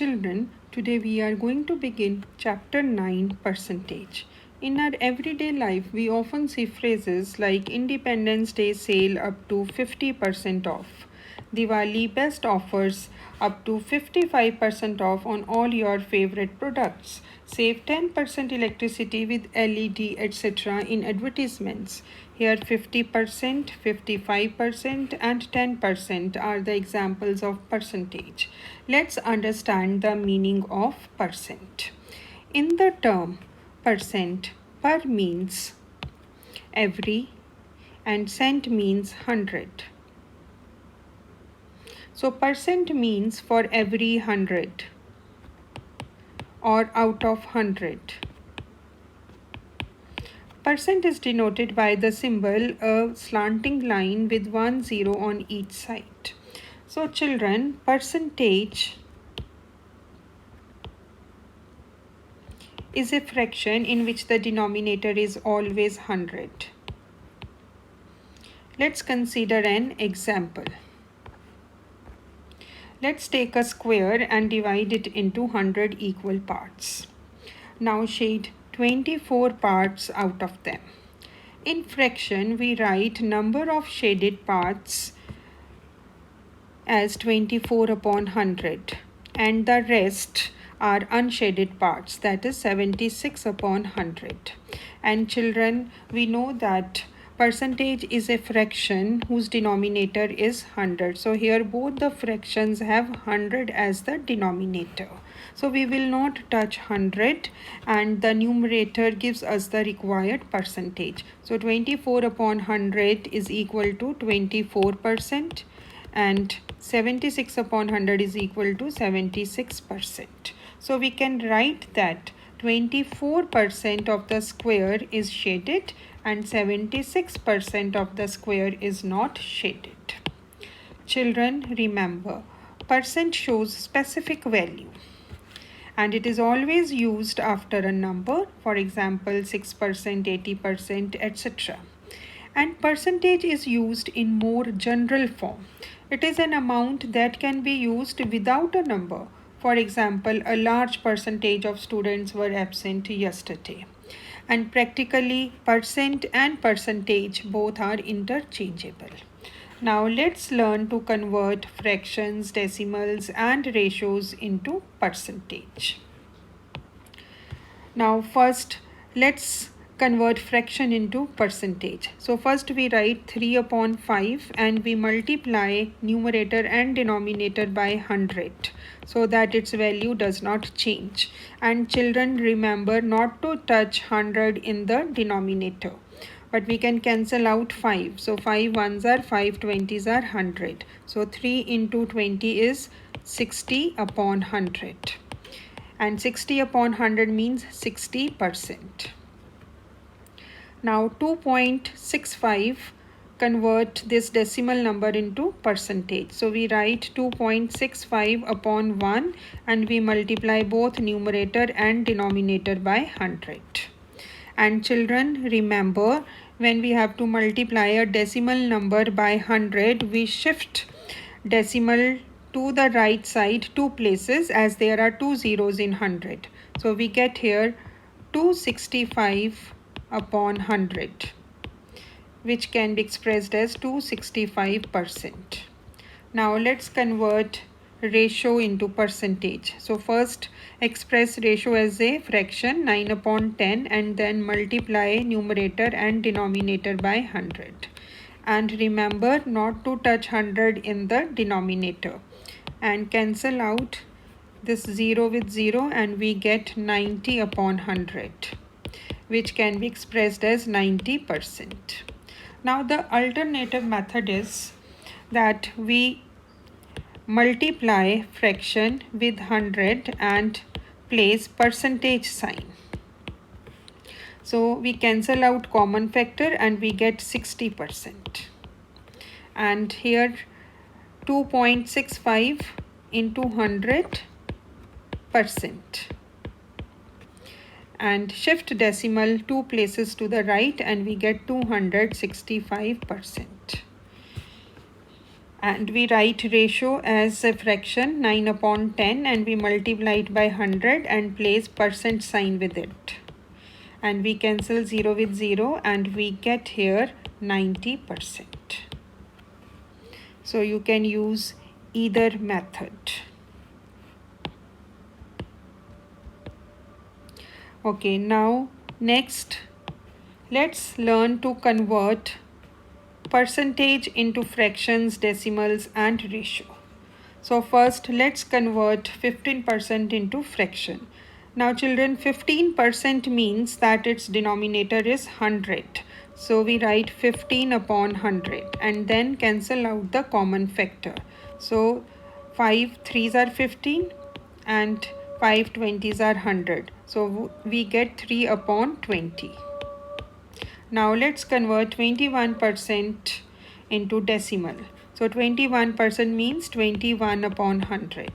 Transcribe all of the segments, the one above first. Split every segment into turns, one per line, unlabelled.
Children, today we are going to begin chapter 9 percentage. In our everyday life, we often see phrases like Independence Day sale up to 50% off, Diwali best offers up to 55% off on all your favorite products, save 10% electricity with LED, etc. in advertisements. Here 50%, 55% and 10% are the examples of percentage. Let's understand the meaning of percent. In the term percent, per means every and cent means 100. So percent means for every 100 or out of 100. Percent is denoted by the symbol a slanting line with 1 0 on each side. So children, percentage is a fraction in which the denominator is always 100. Let's consider an example. Let's take a square and divide it into 100 equal parts. Now shade 24 parts out of them. In fraction, we write number of shaded parts as 24 upon 100 and the rest are unshaded parts, that is 76 upon 100. And children, we know that percentage is a fraction whose denominator is 100. So here both the fractions have 100 as the denominator. So we will not touch 100 and the numerator gives us the required percentage. So 24 upon 100 is equal to 24% and 76 upon 100 is equal to 76%. So we can write that 24% of the square is shaded and 76% of the square is not shaded. Children, remember, percent shows specific value and it is always used after a number, for example 6%, 80%, etc. And percentage is used in more general form. It is an amount that can be used without a number. For example, a large percentage of students were absent yesterday. And practically, percent and percentage both are interchangeable. Now let's learn to convert fractions, decimals and ratios into percentage. Now first, let's convert fraction into percentage. So first we write 3 upon 5 and we multiply numerator and denominator by 100 so that its value does not change. And children, remember not to touch 100 in the denominator. But we can cancel out 5. So 5 ones are 5 20s are 100. So 3 into 20 is 60 upon 100. And 60 upon 100 means 60%. Now 2.65 convert this decimal number into percentage. So we write 2.65 upon 1 and we multiply both numerator and denominator by 100. And children, remember, when we have to multiply a decimal number by 100, we shift decimal to the right side 2 places as there are 2 zeros in 100. So we get here 265 upon 100, which can be expressed as 265%. Now let's convert ratio into percentage. So first express ratio as a fraction 9 upon 10 and then multiply numerator and denominator by 100. And remember not to touch 100 in the denominator and cancel out this 0 with 0 and we get 90 upon 100, which can be expressed as 90%. Now the alternative method is that we multiply fraction with 100 and place percentage sign. So we cancel out common factor and we get 60%. And here 2.65 into 100%. And shift decimal 2 places to the right and we get 265%. And we write ratio as a fraction 9 upon 10 and we multiply it by 100 and place percent sign with it. And we cancel 0 with 0 and we get here 90%. So you can use either method. Okay, now next let's learn to convert percentage into fractions, decimals and ratio. So first let's convert 15% into fraction. Now children, 15% means that its denominator is 100. So we write 15 upon 100 and then cancel out the common factor. So 5 3s are 15 and 5 20s are 100. So we get 3 upon 20. Now let's convert 21% into decimal. So 21% means 21 upon 100.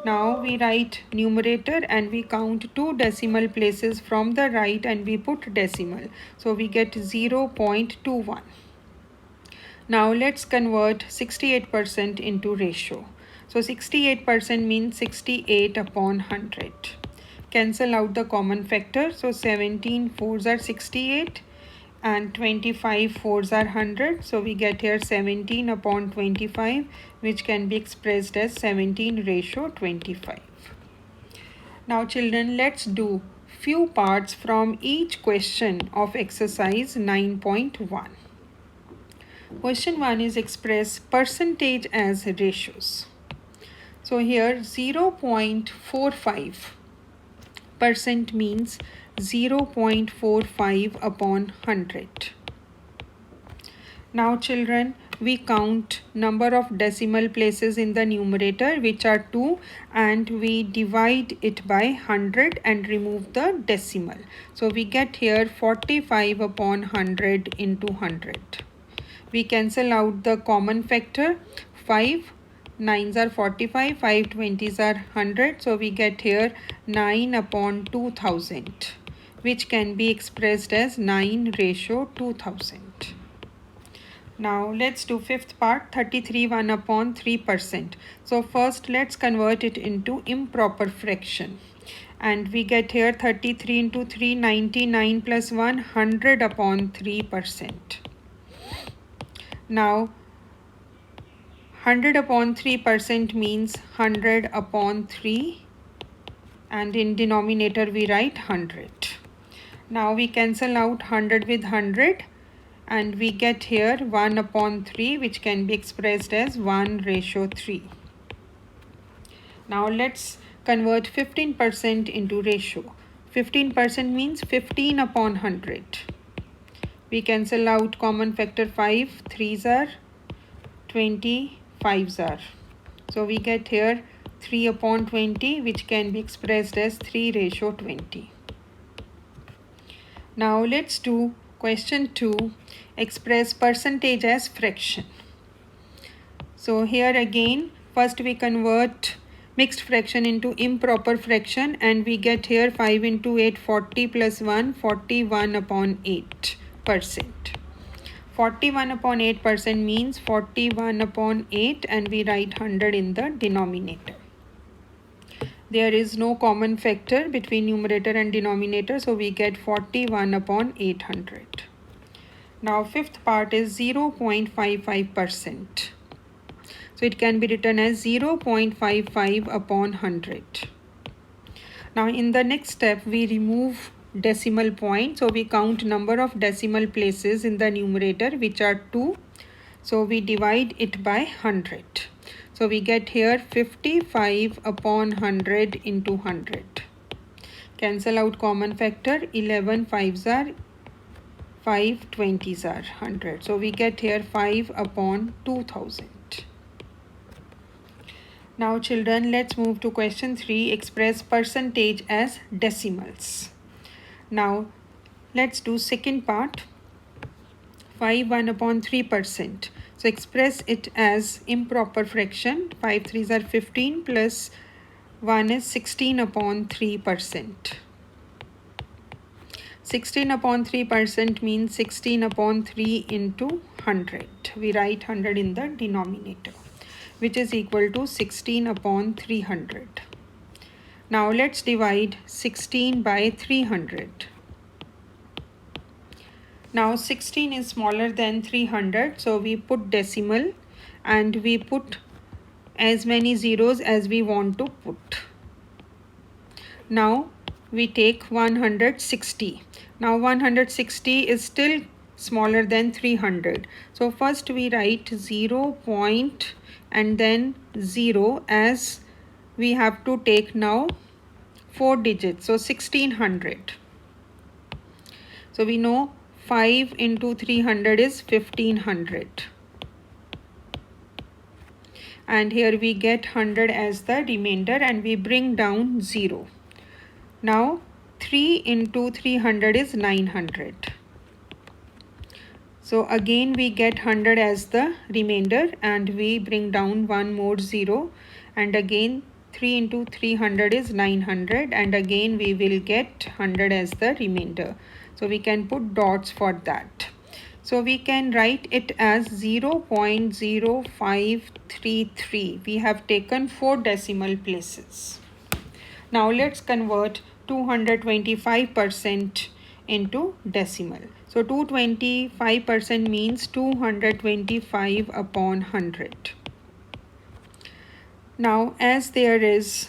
Now we write numerator and we count 2 decimal places from the right and we put decimal. So we get 0.21. Now let's convert 68% into ratio. So 68% means 68 upon 100. Cancel out the common factor. So 17 4s are 68 and 25 4s are 100. So we get here 17 upon 25, which can be expressed as 17 ratio 25. Now children, let's do few parts from each question of exercise 9.1. Question 1 is express percentage as ratios. So here 0.45% means 0.45 upon 100. Now children, we count number of decimal places in the numerator, which are 2, and we divide it by 100 and remove the decimal. So we get here 45 upon 100 into 100. We cancel out the common factor. 5 9s are 45, 5 20s are 100. So we get here 9 upon 2000, which can be expressed as 9 ratio 2000. Now let's do fifth part, 33 1 upon 3%. So first let's convert it into improper fraction. And we get here 33 into 3, 99 plus 1, 100 upon 3%. Now 100 upon 3% means 100 upon 3 and in denominator we write 100. Now we cancel out 100 with 100 and we get here 1 upon 3, which can be expressed as 1 ratio 3. Now let's convert 15% into ratio. 15% means 15 upon 100. We cancel out common factor 5, 3s are 20, 5s are. So we get here 3 upon 20, which can be expressed as 3 ratio 20. Now let's do question 2, express percentage as fraction. So here again, first we convert mixed fraction into improper fraction and we get here 5 into 8, 40 plus 1, 41 upon 8%. 41 upon 8% means 41 upon 8 and we write 100 in the denominator. There is no common factor between numerator and denominator, so we get 41 upon 800. Now fifth part is 0.55%. So it can be written as 0.55 upon 100. Now in the next step we remove decimal point. So we count number of decimal places in the numerator, which are 2. So we divide it by 100. So we get here 55 upon 100 into 100. Cancel out common factor. 11 5s are 5 20s are 100. So we get here 5 upon 2000. Now children, let's move to question 3, express percentage as decimals. Now let's do second part, 5 1 upon 3%. So express it as improper fraction. 5 3s are 15 plus 1 is 16 upon 3%. 16 upon 3% means 16 upon 3 into 100. We write 100 in the denominator, which is equal to 16 upon 300. Now let's divide 16 by 300. Now 16 is smaller than 300, so we put decimal and we put as many zeros as we want to put. Now we take 160. Now 160 is still smaller than 300. So first we write 0 point and then 0, as we have to take now 4 digits. So 1600. So we know 5 into 300 is 1500. And here we get 100 as the remainder and we bring down 0. Now 3 into 300 is 900. So again we get 100 as the remainder and we bring down one more 0, and again 3 into 300 is 900, and again we will get 100 as the remainder. So we can put dots for that. So we can write it as 0.0533. We have taken 4 decimal places. Now let's convert 225% into decimal. So 225% means 225 upon 100. Now as there is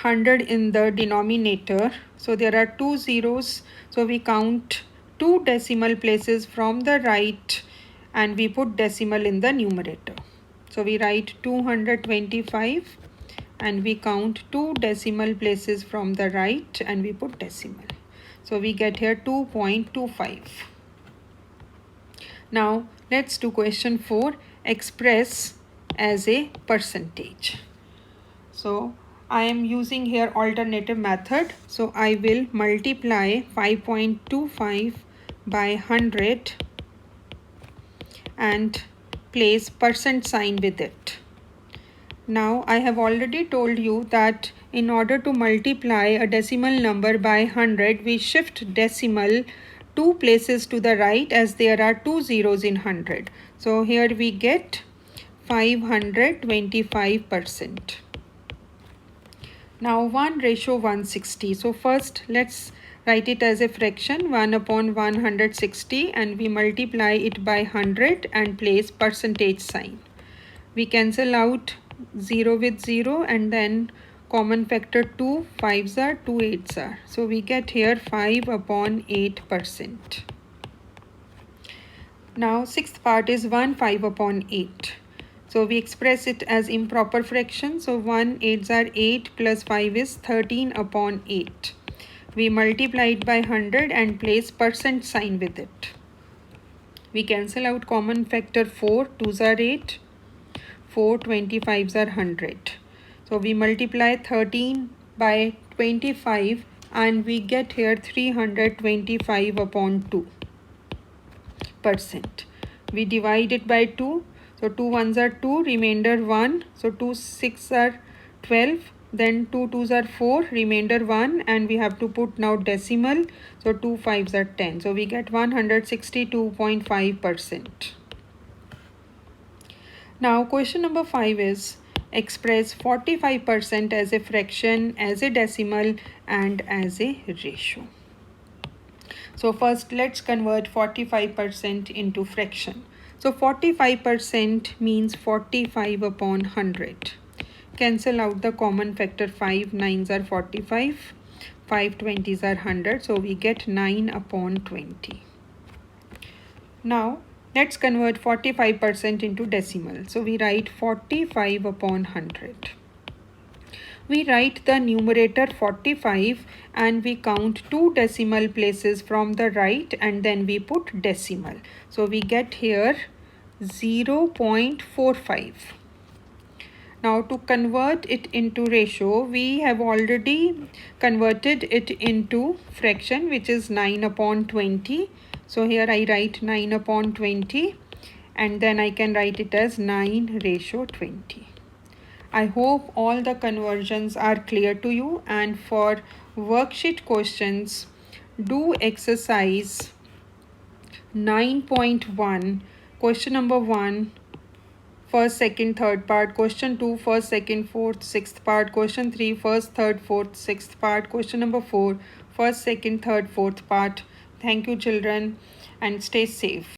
100 in the denominator, so there are 2 zeros, so we count 2 decimal places from the right and we put decimal in the numerator. So we write 225 and we count 2 decimal places from the right and we put decimal. So we get here 2.25. Now let's do question 4. Express as a percentage. So I am using here alternative method. So I will multiply 5.25 by 100 and place percent sign with it. Now I have already told you that in order to multiply a decimal number by 100, we shift decimal 2 places to the right, as there are 2 zeros in 100. So here we get 525%. Now 1:160. So first let's write it as a fraction, 1 upon 160, and we multiply it by 100 and place percentage sign. We cancel out 0 with 0 and then common factor 2, 5s are, 2 8s are. So we get here 5 upon 8%. Now sixth part is 1 5 upon 8. So we express it as improper fraction. So 1 8s are 8 plus 5 is 13 upon 8. We multiply it by 100 and place percent sign with it. We cancel out common factor 4, 2s are 8. 4 25s are 100. So we multiply 13 by 25 and we get here 325 upon 2%. We divide it by 2. So 2 1s are 2, remainder 1. So 2 6 are 12. Then 2 2s are 4, remainder 1, and we have to put now decimal. So 2 5s are 10. So we get 162.5%. Now question number 5 is express 45% as a fraction, as a decimal, and as a ratio. So first let's convert 45% into fraction. So 45% means 45 upon 100. Cancel out the common factor 5, 9s are 45, 5 20s are 100. So we get 9 upon 20. Now let's convert 45% into decimal. So we write 45 upon 100. We write the numerator 45 and we count 2 decimal places from the right and then we put decimal. So we get here 0.45. Now to convert it into ratio, we have already converted it into fraction, which is 9 upon 20. So here I write 9 upon 20 and then I can write it as 9:20. I hope all the conversions are clear to you, and for worksheet questions, Do exercise 9.1, question number 1, first, second, third part. Question 2, first, second, fourth, sixth part. Question 3, first, third, fourth, sixth part. Question number 4, first, second, third, fourth part. Thank you, children, and stay safe.